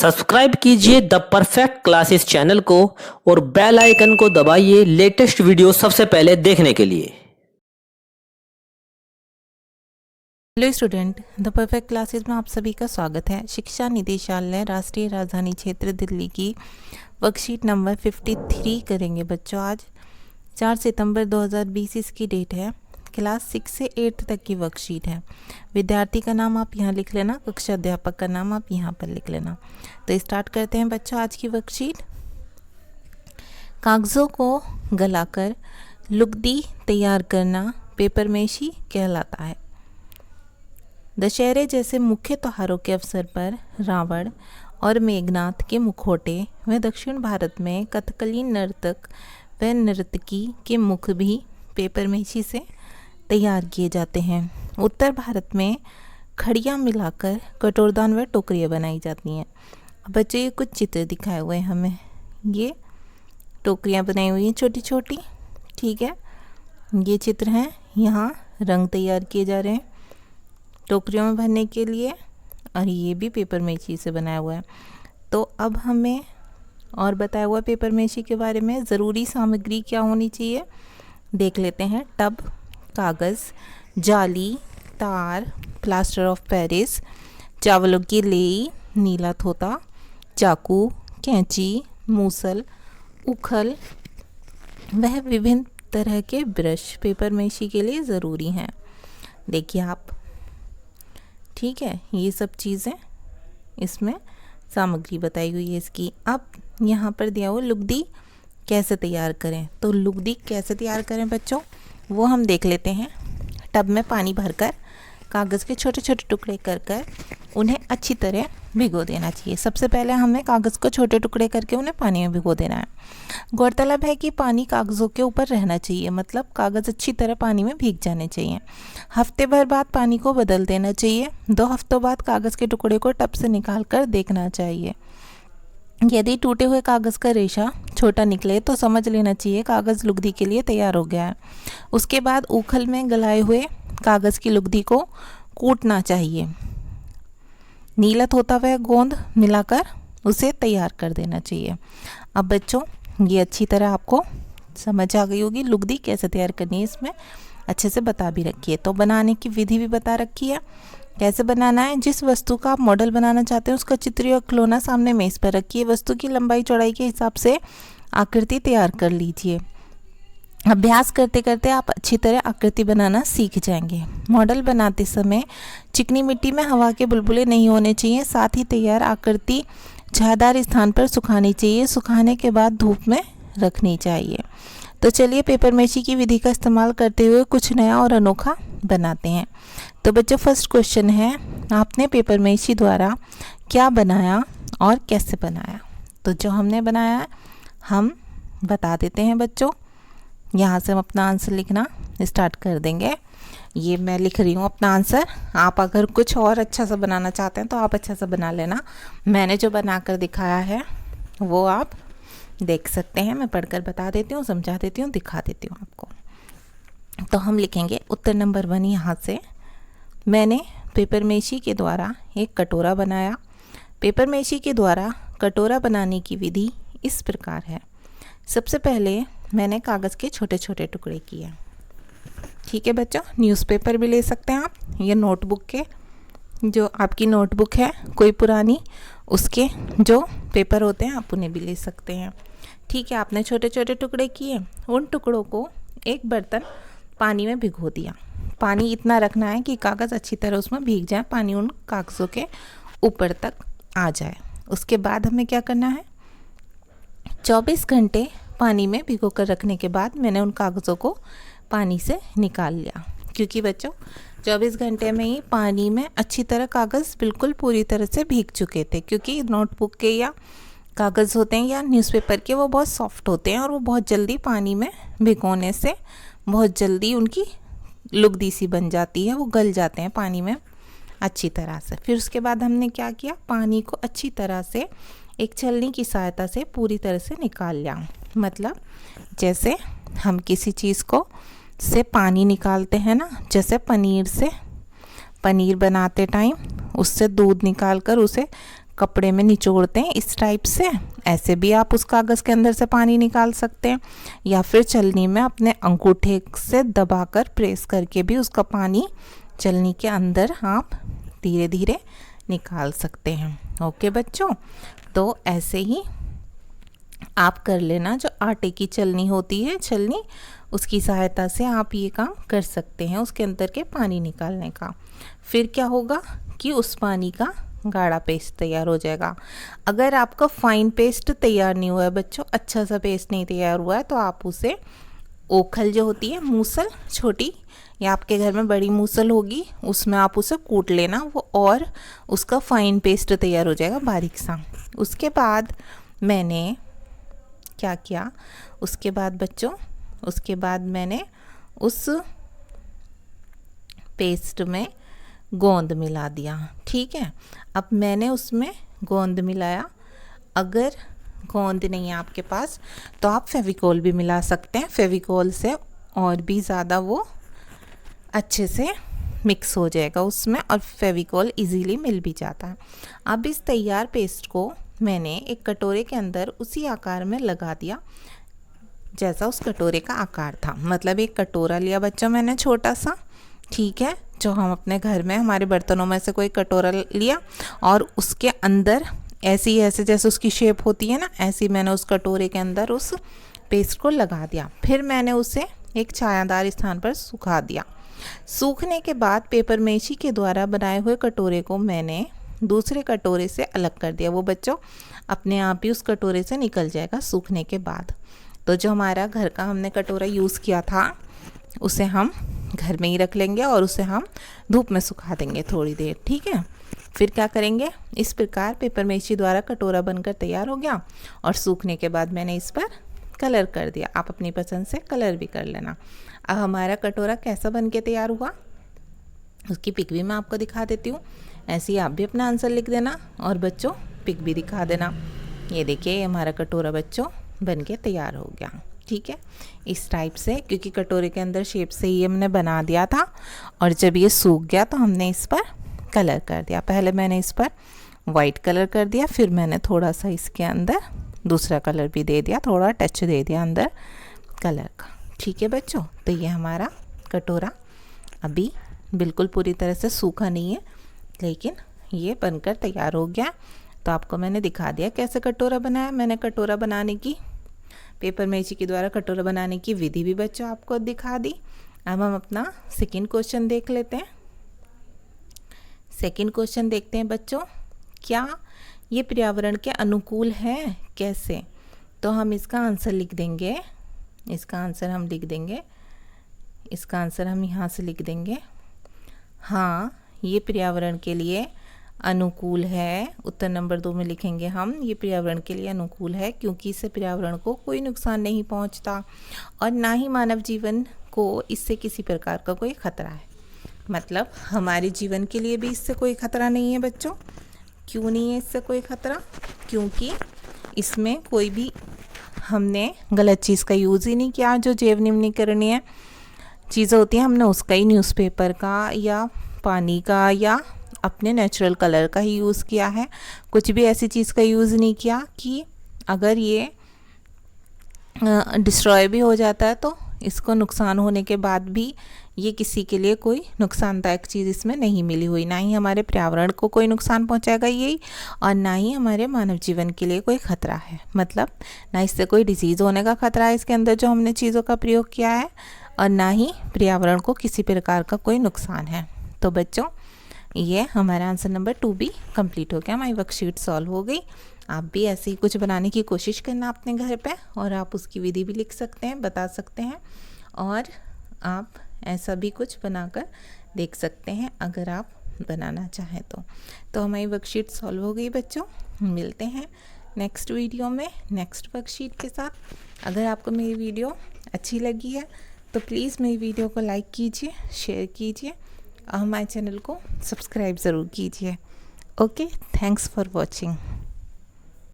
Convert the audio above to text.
Subscribe कीजिए the perfect classes channel को और बेल आइकन को दबाइए लेटेस्ट वीडियो सबसे पहले देखने के लिए। Hello student, the perfect classes में आप सभी का स्वागत है। शिक्षा निदेशालय राष्ट्रीय राजधानी क्षेत्र दिल्ली की वर्कशीट नंबर 53 करेंगे बच्चों। आज 4 सितंबर 2020 इसकी डेट है। क्लास 6 से 8 तक की वर्कशीट है। विद्यार्थी का नाम आप यहाँ लिख लेना, कक्षा अध्यापक का नाम आप यहाँ पर लिख लेना। तो स्टार्ट करते हैं बच्चों आज की वर्कशीट। कागज़ों को गलाकर लुगदी तैयार करना पेपरमेशी कहलाता है। दशहरे जैसे मुख्य त्योहारों के अवसर पर रावण और मेघनाथ के मुखौटे व दक्षिण भारत में कथकली नर्तक व नर्तकी के मुख भी पेपरमेशी से तैयार किए जाते हैं। उत्तर भारत में खड़ियाँ मिलाकर कटोरदान व टोकरियाँ बनाई जाती हैं। अब बच्चों ये कुछ चित्र दिखाए हुए हैं हमें। ये टोकरियाँ बनाई हुई हैं छोटी छोटी, ठीक है। ये चित्र हैं, यहाँ रंग तैयार किए जा रहे हैं टोकरियों में भरने के लिए, और ये भी पेपरमेशी से बनाया हुआ है। तो अब हमें और बताया हुआ पेपरमेशी के बारे में ज़रूरी सामग्री क्या होनी चाहिए देख लेते हैं। टब, कागज़, जाली, तार, प्लास्टर ऑफ पेरिस, चावलों की लेई, नीला थोता, चाकू, कैंची, मूसल, उखल, वह विभिन्न तरह के ब्रश पेपरमेशी के लिए ज़रूरी हैं। देखिए आप, ठीक है, ये सब चीज़ें इसमें सामग्री बताई हुई है इसकी। अब यहाँ पर दिया हुआ लुगदी कैसे तैयार करें, तो लुगदी कैसे तैयार करें बच्चों वो हम देख लेते हैं। टब में पानी भरकर कागज़ के छोटे छोटे टुकड़े कर कर उन्हें अच्छी तरह भिगो देना चाहिए। सबसे पहले हमें कागज़ को छोटे टुकड़े करके उन्हें पानी में भिगो देना है। गौरतलब है कि पानी कागज़ों के ऊपर रहना चाहिए, मतलब कागज़ अच्छी तरह पानी में भीग जाने चाहिए। हफ्ते भर बाद पानी को बदल देना चाहिए। 2 हफ्तों बाद कागज़ के टुकड़े को टब से निकाल कर देखना चाहिए। यदि टूटे हुए कागज़ का रेशा छोटा निकले तो समझ लेना चाहिए कागज़ लुगदी के लिए तैयार हो गया है। उसके बाद ऊखल में गलाए हुए कागज़ की लुगदी को कूटना चाहिए। नीला थोता व गोंद मिलाकर उसे तैयार कर देना चाहिए। अब बच्चों ये अच्छी तरह आपको समझ आ गई होगी लुगदी कैसे तैयार करनी है, इसमें अच्छे से बता भी रखी है। तो बनाने की विधि भी बता रखी है कैसे बनाना है। जिस वस्तु का आप मॉडल बनाना चाहते हैं उसका चित्र या खिलौना सामने मेज़ पर रखिए। वस्तु की लंबाई चौड़ाई के हिसाब से आकृति तैयार कर लीजिए। अभ्यास करते करते आप अच्छी तरह आकृति बनाना सीख जाएंगे। मॉडल बनाते समय चिकनी मिट्टी में हवा के बुलबुले नहीं होने चाहिए। साथ ही तैयार आकृति छायादार स्थान पर सुखानी चाहिए। सुखाने के बाद धूप में रखनी चाहिए। तो चलिए पेपरमेशी की विधि का इस्तेमाल करते हुए कुछ नया और अनोखा बनाते हैं। तो बच्चों फर्स्ट क्वेश्चन है, आपने पेपरमेशी द्वारा क्या बनाया और कैसे बनाया। तो जो हमने बनाया है हम बता देते हैं बच्चों। यहाँ से हम अपना आंसर लिखना स्टार्ट कर देंगे। ये मैं लिख रही हूँ अपना आंसर। आप अगर कुछ और अच्छा सा बनाना चाहते हैं तो आप अच्छा सा बना लेना। मैंने जो बनाकर दिखाया है वो आप देख सकते हैं। मैं पढ़कर बता देती हूँ, समझा देती हूँ, दिखा देती हूँ आपको। तो हम लिखेंगे उत्तर नंबर 1 यहाँ से। मैंने पेपरमेशी के द्वारा एक कटोरा बनाया। पेपरमेशी के द्वारा कटोरा बनाने की विधि इस प्रकार है। सबसे पहले मैंने कागज़ के छोटे छोटे टुकड़े किए, ठीक है बच्चों। न्यूज़पेपर भी ले सकते हैं आप, ये नोटबुक के जो आपकी नोटबुक है कोई पुरानी, उसके जो पेपर होते हैं आप उन्हें भी ले सकते हैं, ठीक है। आपने छोटे छोटे टुकड़े किए। उन टुकड़ों को एक बर्तन पानी में भिगो दिया। पानी इतना रखना है कि कागज़ अच्छी तरह उसमें भीग जाए, पानी उन कागज़ों के ऊपर तक आ जाए। उसके बाद हमें क्या करना है, 24 घंटे पानी में भिगो कर रखने के बाद मैंने उन कागज़ों को पानी से निकाल लिया। क्योंकि बच्चों 24 घंटे में ही पानी में अच्छी तरह कागज़ बिल्कुल पूरी तरह से भीग चुके थे। क्योंकि नोटबुक के या कागज़ होते हैं या न्यूज़पेपर के वो बहुत सॉफ्ट होते हैं और वो बहुत जल्दी पानी में भिगोने से बहुत जल्दी उनकी लुगदी सी बन जाती है, वो गल जाते हैं पानी में अच्छी तरह से। फिर उसके बाद हमने क्या किया, पानी को अच्छी तरह से एक छलनी की सहायता से पूरी तरह से निकाल लिया। मतलब जैसे हम किसी चीज़ को से पानी निकालते हैं ना, जैसे पनीर से पनीर बनाते टाइम उससे दूध निकाल कर उसे कपड़े में निचोड़ते हैं इस टाइप से, ऐसे भी आप उस कागज़ के अंदर से पानी निकाल सकते हैं, या फिर छलनी में अपने अंगूठे से दबाकर प्रेस करके भी उसका पानी छलनी के अंदर आप धीरे धीरे निकाल सकते हैं। ओके बच्चों, तो ऐसे ही आप कर लेना। जो आटे की छलनी होती है, छलनी, उसकी सहायता से आप ये काम कर सकते हैं उसके अंदर के पानी निकालने का। फिर क्या होगा कि उस पानी का गाढ़ा पेस्ट तैयार हो जाएगा। अगर आपका फाइन पेस्ट तैयार नहीं हुआ है बच्चों, अच्छा सा पेस्ट नहीं तैयार हुआ है, तो आप उसे ओखल जो होती है, मूसल छोटी, या आपके घर में बड़ी मूसल होगी, उसमें आप उसे कूट लेना वो, और उसका फाइन पेस्ट तैयार हो जाएगा बारीक सा। उसके बाद मैंने क्या किया, उसके बाद बच्चों, उसके बाद मैंने उस पेस्ट में गोंद मिला दिया। ठीक है, अब मैंने उसमें गोंद मिलाया। अगर गोंद नहीं है आपके पास तो आप फेविकोल भी मिला सकते हैं। फेविकोल से और भी ज़्यादा वो अच्छे से मिक्स हो जाएगा उसमें, और फेविकोल इजीली मिल भी जाता है। अब इस तैयार पेस्ट को मैंने एक कटोरे के अंदर उसी आकार में लगा दिया जैसा उस कटोरे का आकार था। मतलब एक कटोरा लिया बच्चों मैंने छोटा सा, ठीक है, जो हम अपने घर में हमारे बर्तनों में से कोई कटोरा लिया, और उसके अंदर ऐसी ऐसे जैसे उसकी शेप होती है ना, ऐसी मैंने उस कटोरे के अंदर उस पेस्ट को लगा दिया। फिर मैंने उसे एक छायादार स्थान पर सुखा दिया। सूखने के बाद पेपर मेशी के द्वारा बनाए हुए कटोरे को मैंने दूसरे कटोरे से अलग कर दिया। वो बच्चों अपने आप ही उस कटोरे से निकल जाएगा सूखने के बाद। तो जो हमारा घर का हमने कटोरा यूज़ किया था उसे हम घर में ही रख लेंगे और उसे हम धूप में सुखा देंगे थोड़ी देर। ठीक है, फिर क्या करेंगे, इस प्रकार पेपर मेशी द्वारा कटोरा बनकर तैयार हो गया, और सूखने के बाद मैंने इस पर कलर कर दिया। आप अपनी पसंद से कलर भी कर लेना। अब हमारा कटोरा कैसा बन के तैयार हुआ उसकी पिक भी मैं आपको दिखा देती हूँ। ऐसे ही आप भी अपना आंसर लिख देना और बच्चों पिक भी दिखा देना। ये देखिए, ये हमारा कटोरा बच्चों बन के तैयार हो गया। ठीक है, इस टाइप से, क्योंकि कटोरे के अंदर शेप से ही हमने बना दिया था, और जब ये सूख गया तो हमने इस पर कलर कर दिया। पहले मैंने इस पर वाइट कलर कर दिया, फिर मैंने थोड़ा सा इसके अंदर दूसरा कलर भी दे दिया, थोड़ा टच दे दिया अंदर कलर का। ठीक है बच्चों, तो ये हमारा कटोरा अभी बिल्कुल पूरी तरह से सूखा नहीं है, लेकिन ये बनकर तैयार हो गया। तो आपको मैंने दिखा दिया कैसे कटोरा बनाया। मैंने कटोरा बनाने की, पेपर मेशी के द्वारा कटोरा बनाने की विधि भी बच्चों आपको दिखा दी। अब हम अपना सेकंड क्वेश्चन देख लेते हैं। सेकंड क्वेश्चन देखते हैं बच्चों, क्या ये पर्यावरण के अनुकूल है? कैसे? तो हम इसका आंसर लिख देंगे। इसका आंसर हम लिख देंगे, इसका आंसर हम यहाँ से लिख देंगे। हाँ, ये पर्यावरण के लिए अनुकूल है। उत्तर नंबर 2 में लिखेंगे हम, ये पर्यावरण के लिए अनुकूल है क्योंकि इससे पर्यावरण को कोई नुकसान नहीं पहुंचता, और ना ही मानव जीवन को इससे किसी प्रकार का कोई खतरा है। मतलब हमारे जीवन के लिए भी इससे कोई खतरा नहीं है बच्चों। क्यों नहीं है इससे कोई खतरा? क्योंकि इसमें कोई भी हमने गलत चीज़ का यूज़ ही नहीं किया। जो जैव निम्नीकरणीय चीज़ें होती हैं हमने उसका ही, न्यूज़पेपर का या पानी का या अपने नेचुरल कलर का ही यूज़ किया है। कुछ भी ऐसी चीज़ का यूज़ नहीं किया कि अगर ये डिस्ट्रॉय भी हो जाता है तो इसको नुकसान होने के बाद भी ये किसी के लिए कोई नुकसानदायक चीज़ इसमें नहीं मिली हुई। ना ही हमारे पर्यावरण को कोई नुकसान पहुंचाएगा यही, और ना ही हमारे मानव जीवन के लिए कोई खतरा है। मतलब ना इससे कोई डिजीज़ होने का खतरा है इसके अंदर जो हमने चीज़ों का प्रयोग किया है, और ना ही पर्यावरण को किसी प्रकार का कोई नुकसान है। तो बच्चों ये हमारा आंसर नंबर 2 भी कंप्लीट हो गया। हमारी वर्कशीट सॉल्व हो गई। आप भी ऐसे ही कुछ बनाने की कोशिश करना अपने घर पे, और आप उसकी विधि भी लिख सकते हैं, बता सकते हैं, और आप ऐसा भी कुछ बनाकर देख सकते हैं अगर आप बनाना चाहें तो हमारी वर्कशीट सॉल्व हो गई बच्चों। मिलते हैं नेक्स्ट वीडियो में नेक्स्ट वर्कशीट के साथ। अगर आपको मेरी वीडियो अच्छी लगी है तो प्लीज़ मेरी वीडियो को लाइक कीजिए, शेयर कीजिए, और हमारे चैनल को सब्सक्राइब ज़रूर कीजिए। Okay, thanks for watching.